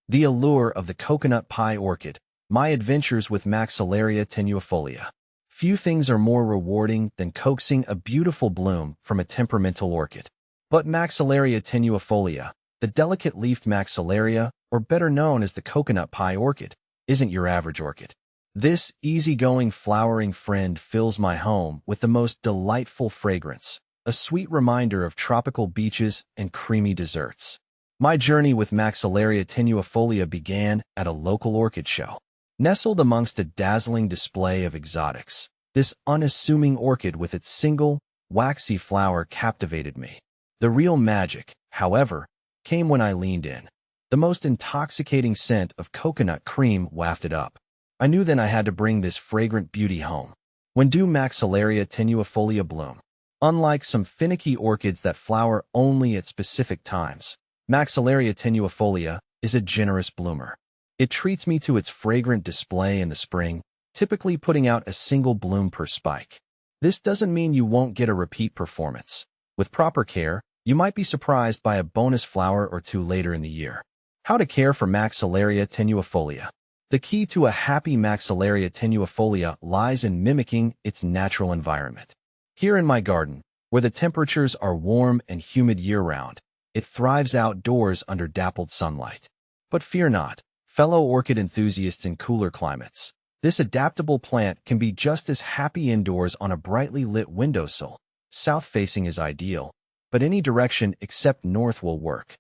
The allure of the coconut pie orchid. My adventures with Maxillaria tenuifolia. Few things are more rewarding than coaxing a beautiful bloom from a temperamental orchid. But Maxillaria tenuifolia, the delicate-leafed Maxillaria, or better known as the coconut pie orchid, isn't your average orchid. This easygoing flowering friend fills my home with the most delightful fragrance, a sweet reminder of tropical beaches and creamy desserts. My journey with Maxillaria tenuifolia began at a local orchid show. Nestled amongst a dazzling display of exotics, this unassuming orchid with its single, waxy flower captivated me. The real magic, however, came when I leaned in. The most intoxicating scent of coconut cream wafted up. I knew then I had to bring this fragrant beauty home. When do Maxillaria tenuifolia bloom? Unlike some finicky orchids that flower only at specific times, Maxillaria tenuifolia is a generous bloomer. It treats me to its fragrant display in the spring, typically putting out a single bloom per spike. This doesn't mean you won't get a repeat performance. With proper care, you might be surprised by a bonus flower or two later in the year. How to care for Maxillaria tenuifolia. The key to a happy Maxillaria tenuifolia lies in mimicking its natural environment. Here in my garden, where the temperatures are warm and humid year-round, it thrives outdoors under dappled sunlight. But fear not, fellow orchid enthusiasts in cooler climates. This adaptable plant can be just as happy indoors on a brightly lit windowsill. South-facing is ideal, but any direction except north will work.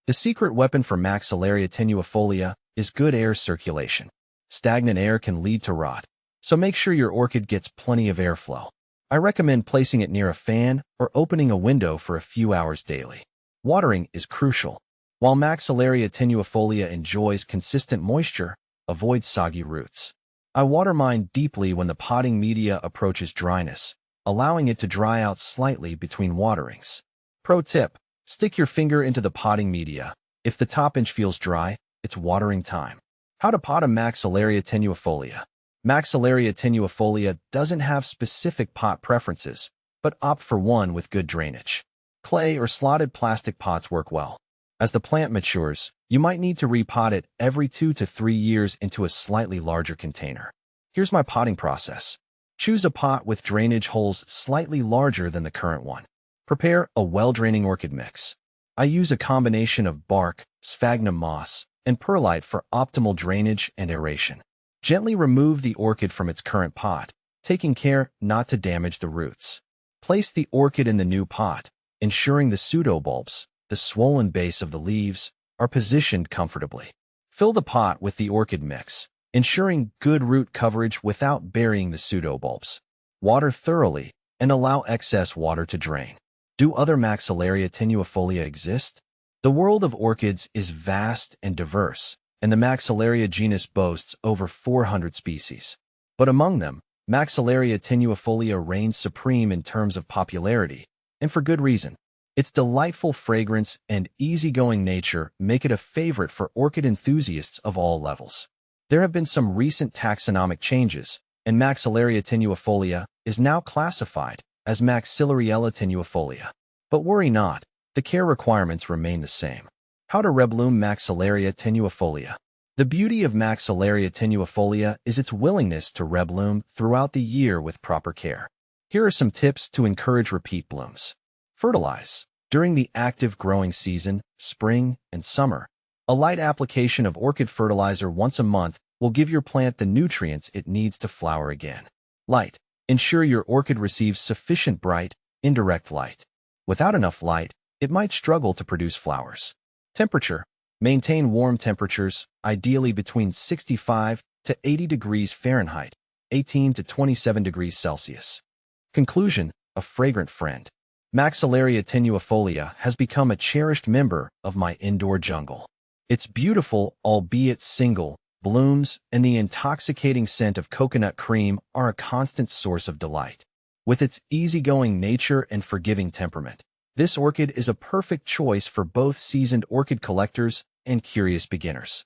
The secret weapon for Maxillaria tenuifolia is good air circulation. Stagnant air can lead to rot, so make sure your orchid gets plenty of airflow. I recommend placing it near a fan or opening a window for a few hours daily. Watering is crucial. While Maxillaria tenuifolia enjoys consistent moisture, avoid soggy roots. I water mine deeply when the potting media approaches dryness, allowing it to dry out slightly between waterings. Pro tip: stick your finger into the potting media. If the top inch feels dry, it's watering time. How to pot a Maxillaria tenuifolia. Maxillaria tenuifolia doesn't have specific pot preferences, but opt for one with good drainage. Clay or slotted plastic pots work well. As the plant matures, you might need to repot it every 2 to 3 years into a slightly larger container. Here's my potting process. Choose a pot with drainage holes slightly larger than the current one. Prepare a well-draining orchid mix. I use a combination of bark, sphagnum moss, and perlite for optimal drainage and aeration. Gently remove the orchid from its current pot, taking care not to damage the roots. Place the orchid in the new pot, ensuring the pseudobulbs, the swollen base of the leaves, are positioned comfortably. Fill the pot with the orchid mix, ensuring good root coverage without burying the pseudobulbs. Water thoroughly and allow excess water to drain. Do other Maxillaria tenuifolia exist? The world of orchids is vast and diverse, and the Maxillaria genus boasts over 400 species. But among them, Maxillaria tenuifolia reigns supreme in terms of popularity, and for good reason. Its delightful fragrance and easygoing nature make it a favorite for orchid enthusiasts of all levels. There have been some recent taxonomic changes, and Maxillaria tenuifolia is now classified as Maxillaria tenuifolia. But worry not, the care requirements remain the same. How to rebloom Maxillaria tenuifolia. The beauty of Maxillaria tenuifolia is its willingness to rebloom throughout the year with proper care. Here are some tips to encourage repeat blooms. Fertilize. During the active growing season, spring and summer, a light application of orchid fertilizer once a month will give your plant the nutrients it needs to flower again. Light. Ensure your orchid receives sufficient bright, indirect light. Without enough light, it might struggle to produce flowers. Temperature. Maintain warm temperatures, ideally between 65 to 80 degrees Fahrenheit, 18 to 27 degrees Celsius. Conclusion: a fragrant friend. Maxillaria tenuifolia has become a cherished member of my indoor jungle. Its beautiful, albeit single, blooms and the intoxicating scent of coconut cream are a constant source of delight. With its easygoing nature and forgiving temperament, this orchid is a perfect choice for both seasoned orchid collectors and curious beginners.